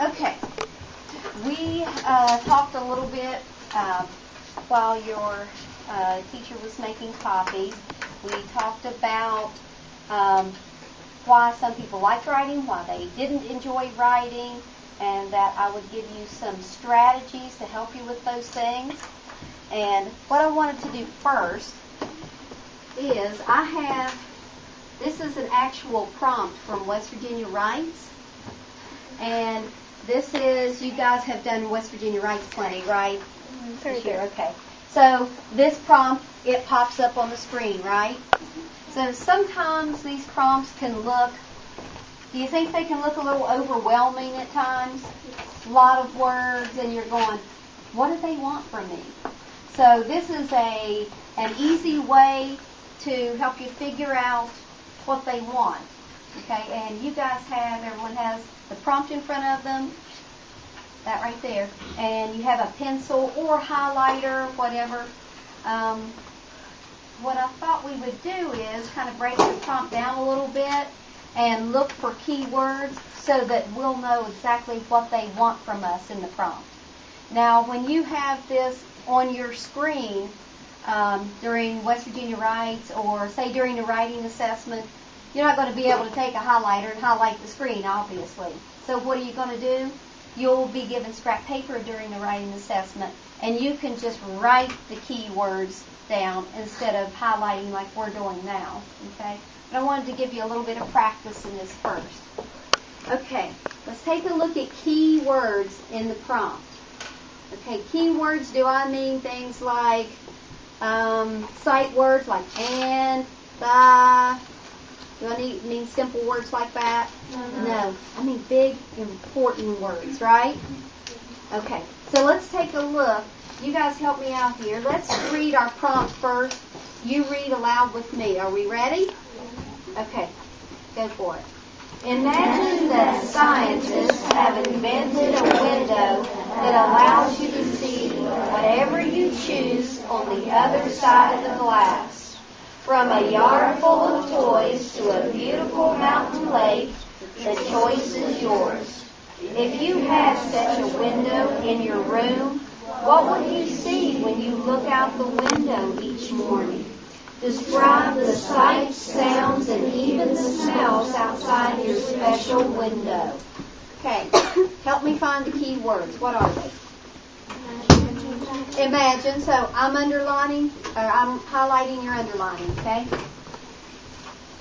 Okay. We talked a little bit while your teacher was making copies. We talked about why some people liked writing, why they didn't enjoy writing, and that I would give you some strategies to help you with those things. And what I wanted to do first is this is an actual prompt from West Virginia Writes. And this is, you guys have done West Virginia Writes plenty, right? Very good. Okay. So this prompt, it pops up on the screen, right? So sometimes these prompts can look, do you think they can look a little overwhelming at times? A lot of words, and you're going, what do they want from me? So this is an easy way to help you figure out what they want. Okay, and you guys everyone has the prompt in front of them, that right there, and you have a pencil or highlighter, whatever. What I thought we would do is kind of break the prompt down a little bit and look for keywords so that we'll know exactly what they want from us in the prompt. Now, when you have this on your screen during West Virginia Writes, or say during the writing assessment, you're not going to be able to take a highlighter and highlight the screen, obviously. So what are you going to do? You'll be given scrap paper during the writing assessment, and you can just write the keywords down instead of highlighting like we're doing now. Okay? But I wanted to give you a little bit of practice in this first. Okay, let's take a look at keywords in the prompt. Okay, keywords, do I mean things like sight words like and, the? Do I mean simple words like that? No. I mean big, important words, right? Okay, so let's take a look. You guys help me out here. Let's read our prompt first. You read aloud with me. Are we ready? Okay, go for it. Imagine that scientists have invented a window that allows you to see whatever you choose on the other side of the glass. From a yard full of toys to a beautiful mountain lake, the choice is yours. If you had such a window in your room, what would you see when you look out the window each morning? Describe the sights, sounds, and even the smells outside your special window. Okay, help me find the key words. What are they? Imagine. So I'm underlining, or I'm highlighting your underlining, okay?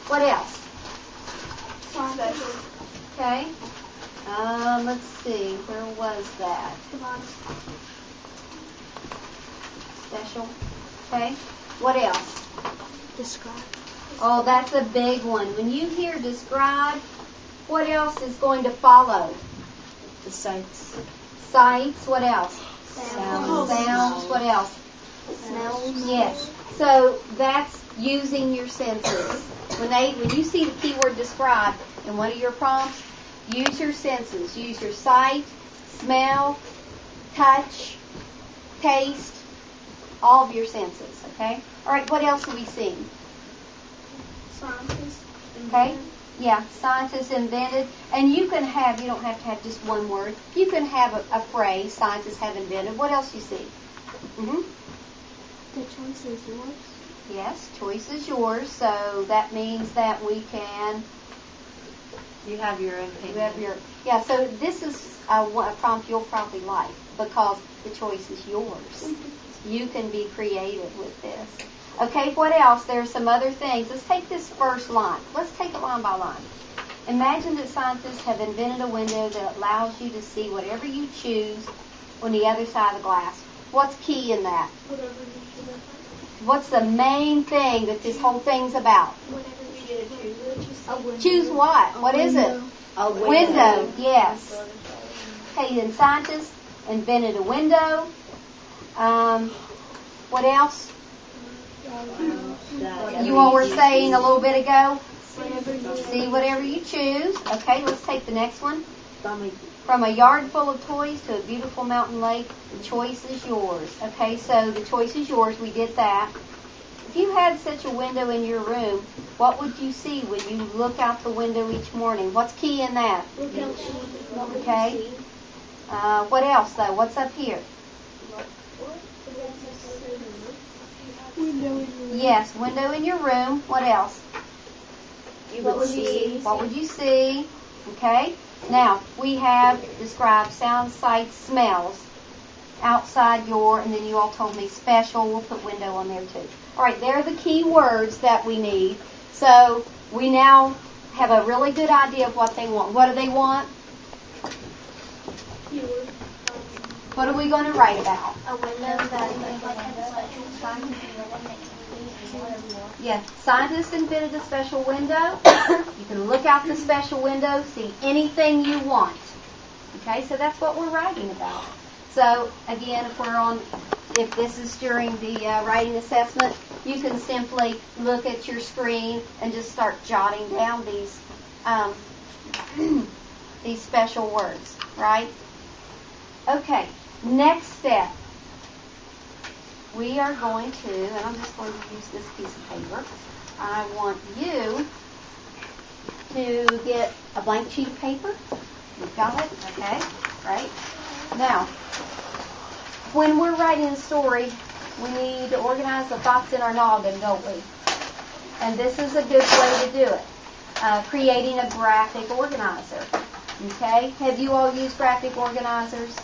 What else? Special. Okay. Let's see. Where was that? Special. Okay. What else? Describe. Oh, that's a big one. When you hear describe, what else is going to follow? The sights. Sights. What else? Sounds. Sounds. What else? Smells. Yes. So that's using your senses. When you see the keyword describe in one of your prompts, use your senses. Use your sight, smell, touch, taste, all of your senses. Okay? All right, what else have we seen? Scientists. Okay? Yeah, scientists invented. And you don't have to have just one word. You can have a phrase, scientists have invented. What else you see? Mm-hmm. The choice is yours. Yes, choice is yours. So that means that we can... You have your opinion. So this is a prompt you'll probably like because the choice is yours. You can be creative with this. Okay, what else? There's some other things. Let's take this first line. Let's take it line by line. Imagine that scientists have invented a window that allows you to see whatever you choose on the other side of the glass. What's key in that? Whatever you choose. What's the main thing that this whole thing's about? Whatever you choose. A window. Choose what? What is it? A Window, yes. Okay, then scientists invented a window. What else? You all were saying a little bit ago? See whatever you choose. Okay, let's take the next one. From a yard full of toys to a beautiful mountain lake, the choice is yours. Okay, so the choice is yours. We did that. If you had such a window in your room, What would you see when you look out the window each morning? What's key in that? Look out what Okay. you see. What else, though? What's up here? Window in your room. Yes, window in your room. What else? What would you see? What would you see? Okay. Now, we have described sounds, sights, smells. Outside your, and then you all told me special. We'll put window on there too. All right, there are the key words that we need. So we now have a really good idea of what they want. What do they want? Keyword. What are we going to write about? A window that Yes, scientists invented a special window. You can look out the special window, see anything you want. Okay, so that's what we're writing about. So again, if this is during the writing assessment, you can simply look at your screen and just start jotting down these special words, right? Okay, next step. We are going to, and I'm just going to use this piece of paper. I want you to get a blank sheet of paper. You've got it? Okay, right. Now, when we're writing a story, we need to organize the thoughts in our noggin, don't we? And this is a good way to do it. Creating a graphic organizer. Okay? Have you all used graphic organizers?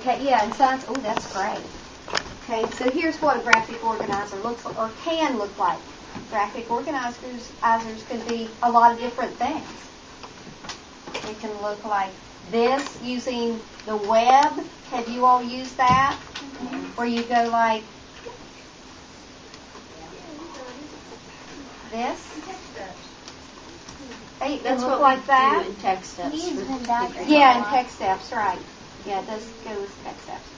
Okay, yeah, in science, oh, that's great. Okay, so here's what a graphic organizer looks like, or can look like. Graphic organizers can be a lot of different things. It can look like this using the web. Have you all used that? Where you go like this. Hey, it can look like that. Do in text steps. Yeah, in text steps, right. Yeah, it does go with text steps.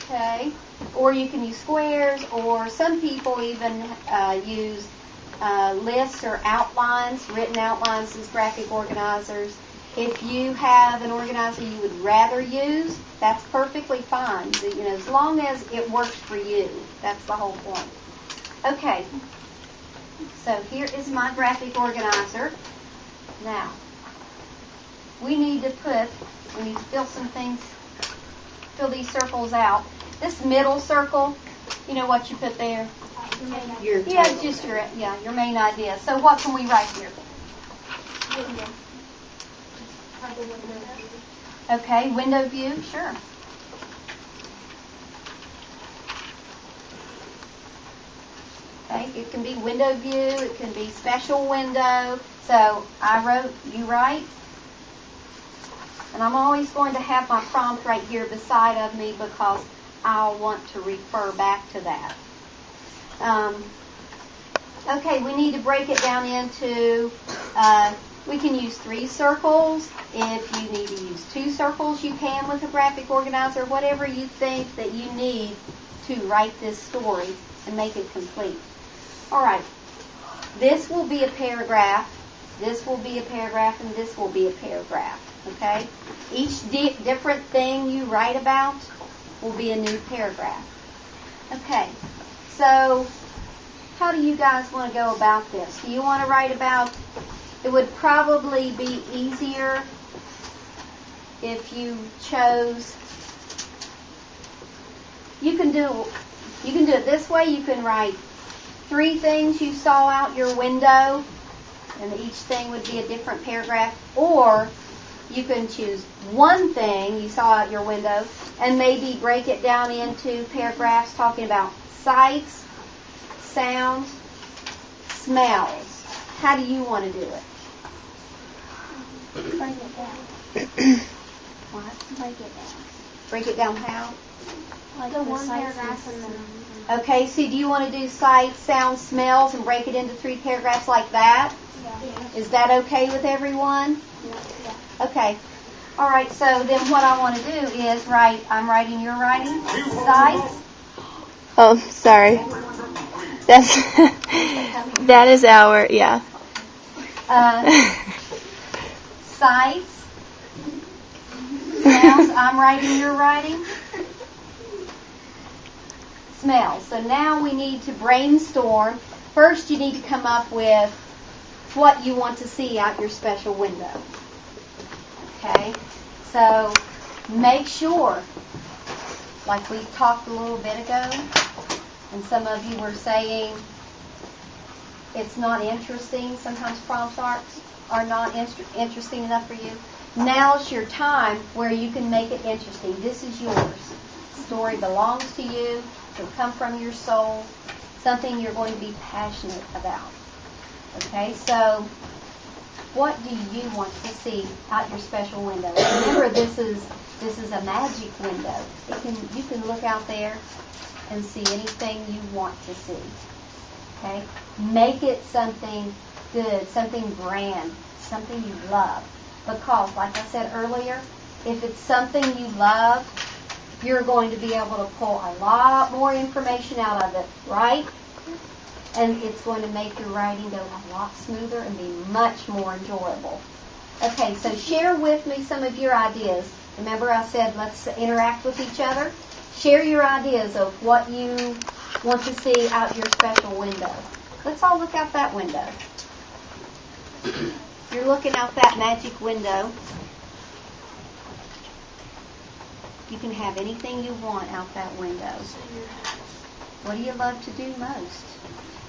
Okay. Or you can use squares, or some people even use lists or outlines, written outlines as graphic organizers. If you have an organizer you would rather use, that's perfectly fine. You know, as long as it works for you. That's the whole point. Okay. So here is my graphic organizer. Now, we need to fill these circles out. This middle circle, you know what you put there? Your Yeah, title. it's just your main idea. So what can we write here? window. Okay, window view, sure. Okay, it can be window view, it can be special window. So I wrote, you write. And I'm always going to have my prompt right here beside of me because I'll want to refer back to that. Okay, we need to break it down into, we can use 3 circles. If you need to use 2 circles, you can with a graphic organizer, whatever you think that you need to write this story and make it complete. All right, this will be a paragraph, this will be a paragraph, and this will be a paragraph, okay? Each different thing you write about will be a new paragraph. Okay, so how do you guys want to go about this? Do you want to write about, it would probably be easier if you chose, you can do it this way. You can write 3 things you saw out your window, and each thing would be a different paragraph. Or you can choose 1 thing you saw out your window and maybe break it down into paragraphs talking about sights, sounds, smells. How do you want to do it? Break it down. What? Break it down. Break it down how? Like the one paragraph and then. Okay, so do you want to do sights, sounds, smells, and break it into 3 paragraphs like that? Yeah. Is that okay with everyone? Yeah. Okay. All right, so then what I want to do is I'm writing, you're writing, sights. Oh, sorry. That is our, yeah. Sights. Smells, I'm writing, you're writing. Smells. So now we need to brainstorm first you need to come up with what you want to see out your special window. Okay? So make sure, like we talked a little bit ago, and some of you were saying it's not interesting. Sometimes prompts are not interesting enough for you. Now's your time where you can make it interesting. This is yours. The story belongs to you. It'll come from your soul. Something you're going to be passionate about. Okay, so what do you want to see out your special window? Remember, this is a magic window. You can look out there and see anything you want to see. Okay? Make it something good, something grand, something you love. Because, like I said earlier, if it's something you love, you're going to be able to pull a lot more information out of it, right? And it's going to make your writing go a lot smoother and be much more enjoyable. Okay, so share with me some of your ideas. Remember I said let's interact with each other? Share your ideas of what you want to see out your special window. Let's all look out that window. You're looking out that magic window. You can have anything you want out that window. What do you love to do most?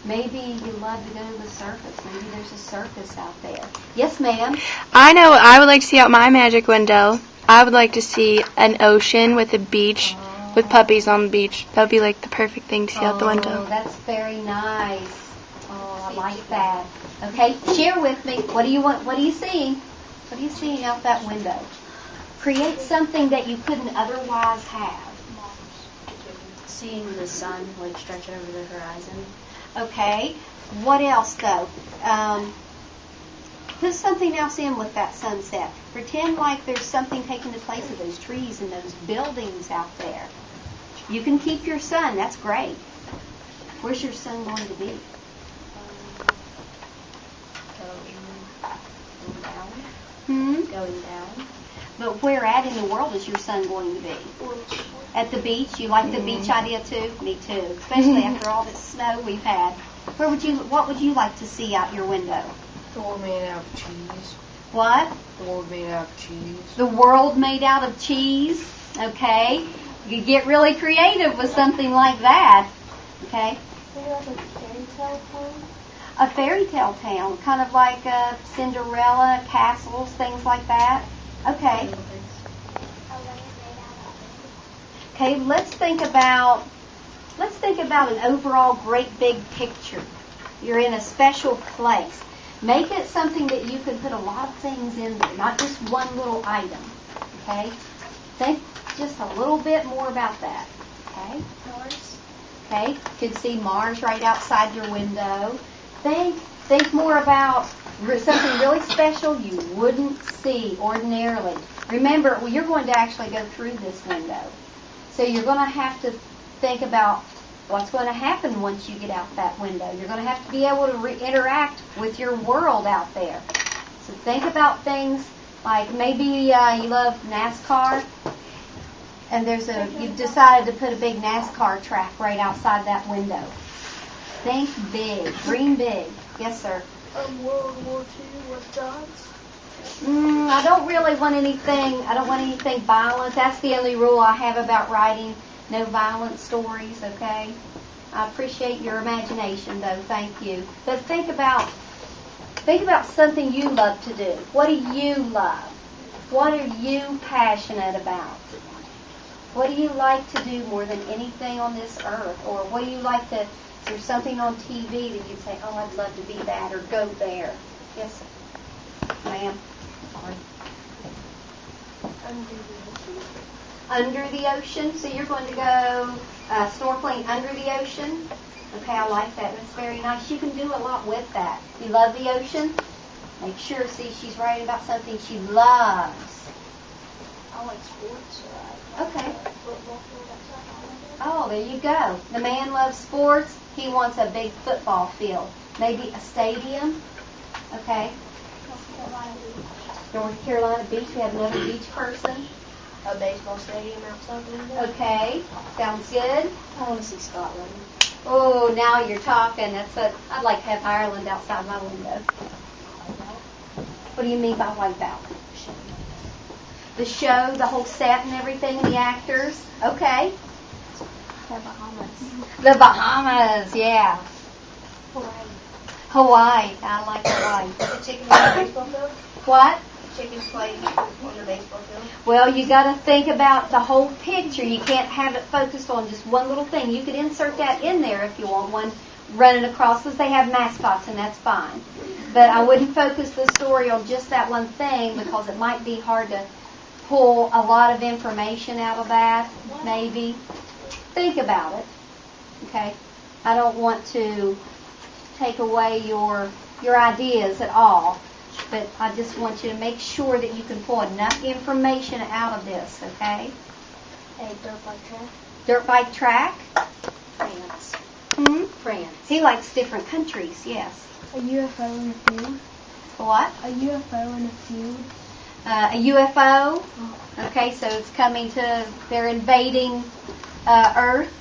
Maybe you love to go to the circus. Maybe there's a circus out there. Yes, ma'am? I know what I would like to see out my magic window. I would like to see an ocean with a beach with puppies on the beach. That would be like the perfect thing to see out the window. Oh, that's very nice. Oh, I like that. Okay, share with me. What do you want? What are you seeing? What are you seeing out that window? Create something that you couldn't otherwise have. Seeing the sun like stretch over the horizon. Okay. What else though? Put something else in with that sunset. Pretend like there's something taking the place of those trees and those buildings out there. You can keep your sun. That's great. Where's your sun going to be? Going down. But where at in the world is your sun going to be? At the beach? You like the beach idea too? Me too. Especially after all this snow we've had. What would you like to see out your window? The world made out of cheese. What? The world made out of cheese. The world made out of cheese. Okay. You could get really creative with something like that. Okay. Maybe like a fairy tale poem? A fairy tale town, kind of like Cinderella, castles, things like that. Okay. Okay, let's think about an overall great big picture. You're in a special place. Make it something that you can put a lot of things in there, not just one little item. Okay? Think just a little bit more about that. Okay? Mars. Okay? You can see Mars right outside your window. Think more about something really special you wouldn't see ordinarily. Remember, you're going to actually go through this window. So you're going to have to think about what's going to happen once you get out that window. You're going to have to be able to interact with your world out there. So think about things like maybe you love NASCAR, and you've decided to put a big NASCAR track right outside that window. Think big, dream big. Yes, sir. World War II with dogs. I don't want anything violent. That's the only rule I have about writing. No violent stories, okay? I appreciate your imagination, though. Thank you. But think about something you love to do. What do you love? What are you passionate about? What do you like to do more than anything on this earth? Or what do you like to... Is there something on TV that you'd say, oh, I'd love to be that or go there? Yes, sir. Ma'am. Sorry. Under the ocean. So you're going to go snorkeling under the ocean. Okay, I like that. That's very nice. You can do a lot with that. You love the ocean? Make sure, see, she's writing about something she loves. I like sports. Okay. Football field. Oh, there you go. The man loves sports. He wants a big football field. Maybe a stadium. Okay. North Carolina Beach. We have another beach person. A baseball stadium outside the window. Okay. Sounds good. I want to see Scotland. Oh, now you're talking. I'd like to have Ireland outside my window. What do you mean by white out? The show, the whole set and everything, the actors. Okay. The Bahamas. The Bahamas, yeah. Hawaii. Hawaii. I like Hawaii. The chickens on the baseball field. What? Chickens playing on the baseball field. Well, you got to think about the whole picture. You can't have it focused on just one little thing. You could insert that in there if you want one running across, because they have mascots, and that's fine. But I wouldn't focus the story on just that one thing, because it might be hard to pull a lot of information out of that, maybe. Think about it, okay? I don't want to take away your ideas at all, but I just want you to make sure that you can pull enough information out of this, okay? A dirt bike track. Dirt bike track. France. Hmm? France. He likes different countries, yes. A UFO in a field. What? A UFO in a field. A UFO. Okay, so it's coming they're invading Earth.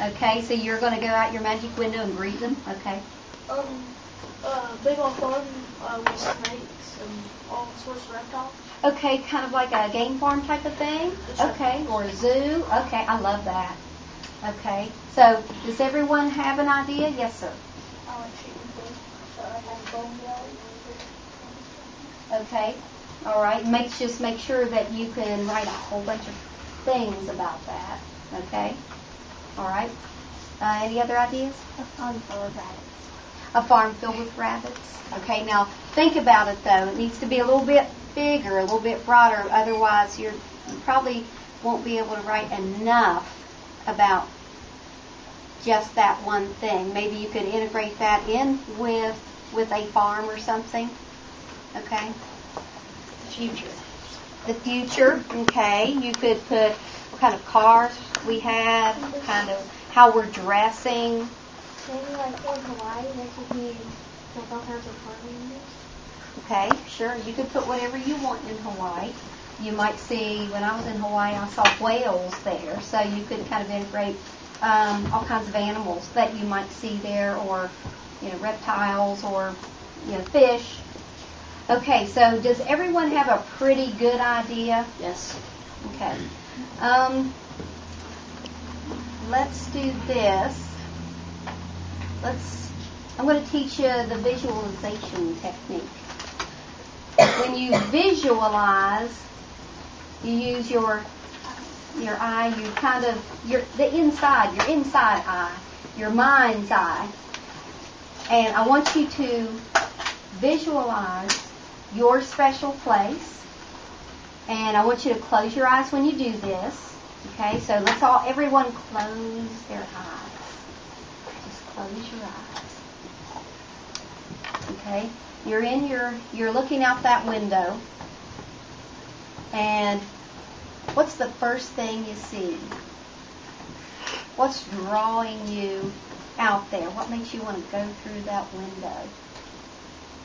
Okay, so you're going to go out your magic window and greet them. Okay. Big old farm with snakes and all sorts of reptiles. Okay, kind of like a game farm type of thing. Okay, or a zoo. Okay, I love that. Okay, so does everyone have an idea? Yes, sir. I like chicken food. So I have bone belly. Okay. All right. Just make sure that you can write a whole bunch of things about that. Okay. All right. Any other ideas? A farm full of rabbits. A farm filled with rabbits. Okay. Now think about it though. It needs to be a little bit bigger, a little bit broader. Otherwise, you probably won't be able to write enough about just that one thing. Maybe you could integrate that in with a farm or something. Okay. Future. The future, okay. You could put what kind of cars we have, kind of how we're dressing. Maybe like in Hawaii, there could be like all kinds of farm animals. Okay, sure. You could put whatever you want in Hawaii. You might see, when I was in Hawaii, I saw whales there. So you could kind of integrate all kinds of animals that you might see there, or, reptiles, or, fish. Okay, so does everyone have a pretty good idea? Yes. Okay. Let's do this. I'm going to teach you the visualization technique. When you visualize, you use your eye, your inside eye, your mind's eye. And I want you to visualize your special place. And I want you to close your eyes when you do this. Okay, so everyone close their eyes. Just close your eyes. Okay, you're looking out that window. And what's the first thing you see? What's drawing you out there? What makes you want to go through that window?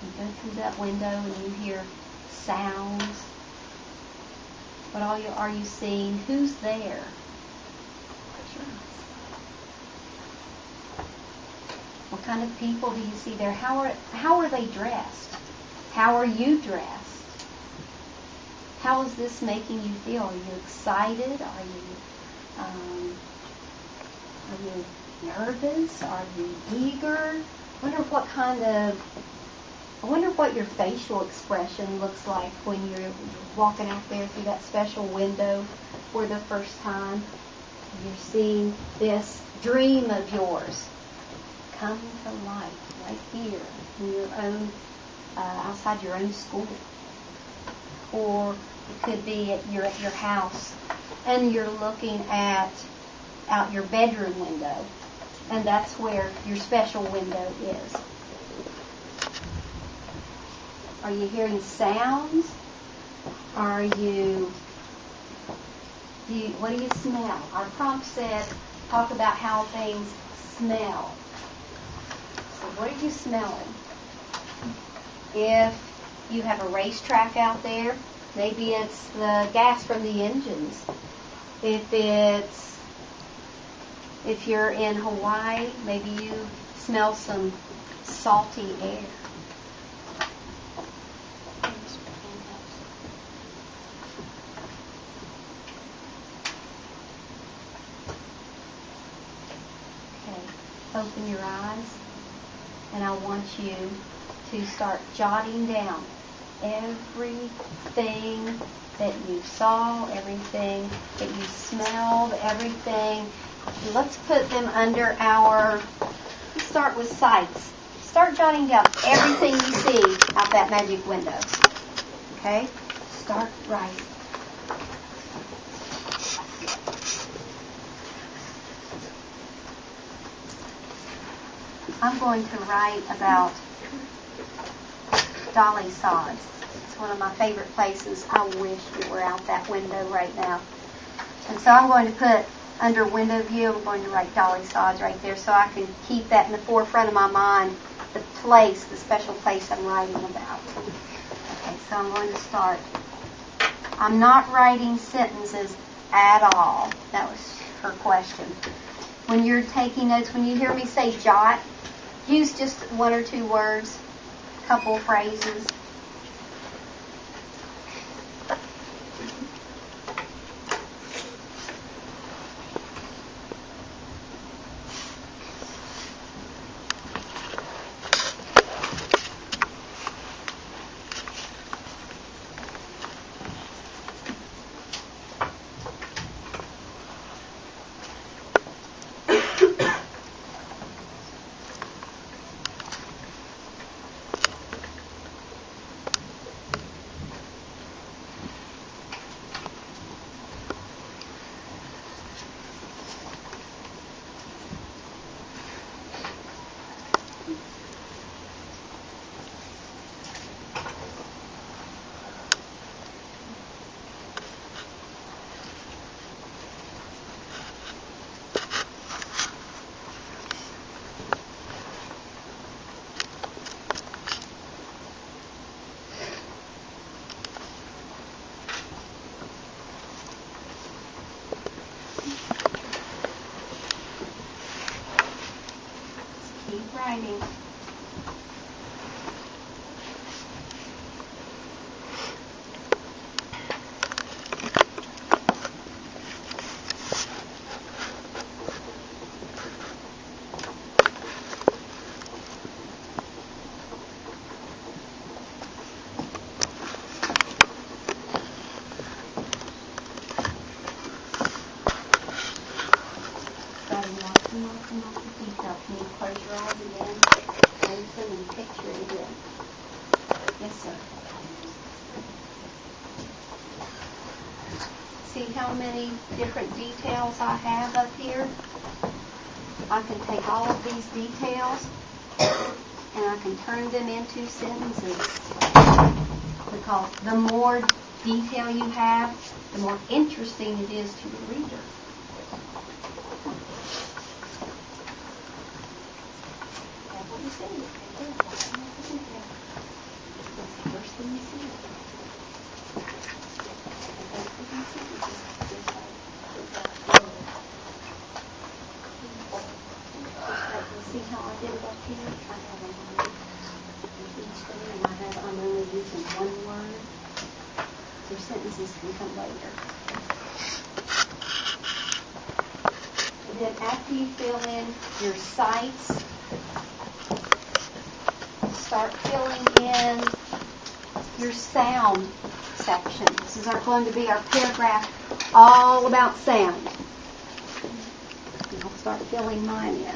You go through that window and you hear sounds. What are you seeing? Who's there? Close your eyes. What kind of people do you see there? How are they dressed? How are you dressed? How is this making you feel? Are you excited? Are you nervous? Are you eager? I wonder what your facial expression looks like when you're walking out there through that special window for the first time. You're seeing this dream of yours come to life right here in your own, outside your own school. Or it could be you're at your house and you're looking out your bedroom window, and that's where your special window is. Are you hearing sounds? What do you smell? Our prompt said, talk about how things smell. So what are you smelling? If you have a racetrack out there, maybe it's the gas from the engines. If If you're in Hawaii, maybe you smell some salty air. Okay, open your eyes, and I want you to start jotting down everything that you saw, everything that you smelled, everything. Let's put them under let's start with sights. Start jotting down everything you see out that magic window. Okay? Start writing. I'm going to write about dolly sods. It's one of my favorite places. I wish it were out that window right now. And so I'm going to put under window view, I'm going to write dolly sods right there so I can keep that in the forefront of my mind, the place, the special place I'm writing about. Okay, so I'm going to start. I'm not writing sentences at all. That was her question. When you're taking notes, when you hear me say jot, use just one or two words, a couple phrases. Keep writing. Can you close your eyes again? Open and picture it again. Yes, sir. See how many different details I have up here? I can take all of these details and I can turn them into sentences. Because the more detail you have, the more interesting it is to the reader. See how I did it up here? I have a line with each thing, and I'm only using one word. Your sentences can come later. And then after you fill in your sights, start filling in your sound section. This is going to be our paragraph all about sound. And I'll start filling mine in.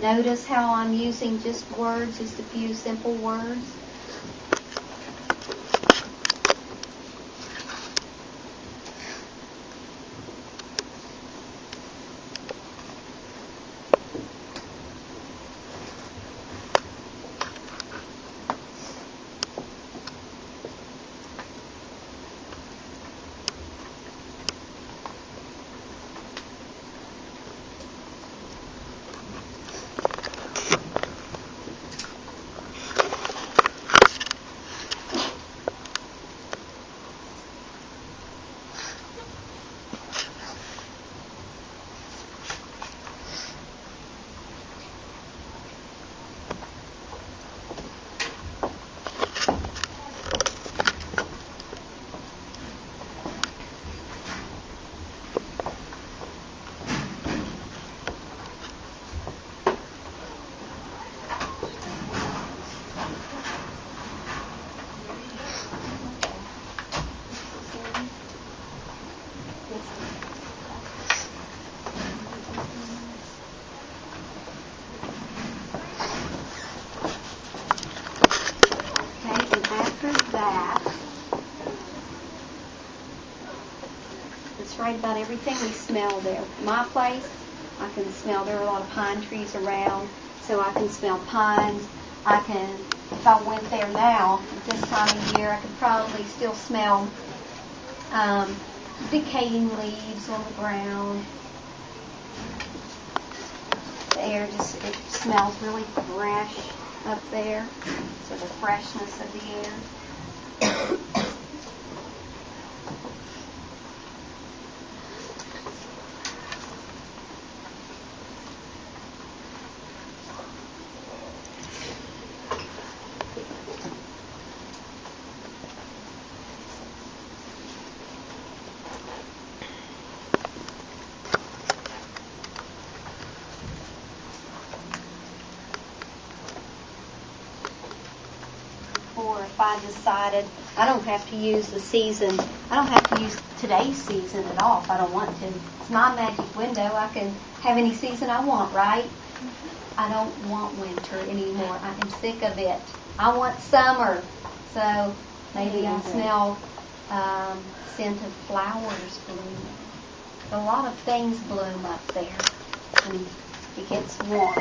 Notice how I'm using just words, just a few simple words. right about everything we smell there. My place, I can smell, there are a lot of pine trees around, so I can smell pines. I can, if I went there now, at this time of year, I could probably still smell decaying leaves on the ground. The air just, it smells really fresh up there, so the freshness of the air. Or if I decided I don't have to use the season, I don't have to use today's season at all if I don't want to. It's my magic window. I can have any season I want, right? I don't want winter anymore. I am sick of it. I want summer. So maybe I smell scent of flowers blooming. A lot of things bloom up there when it gets warm.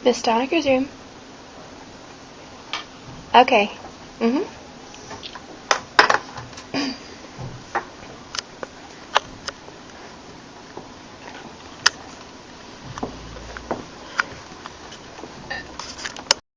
Miss Stoniker's room. Okay.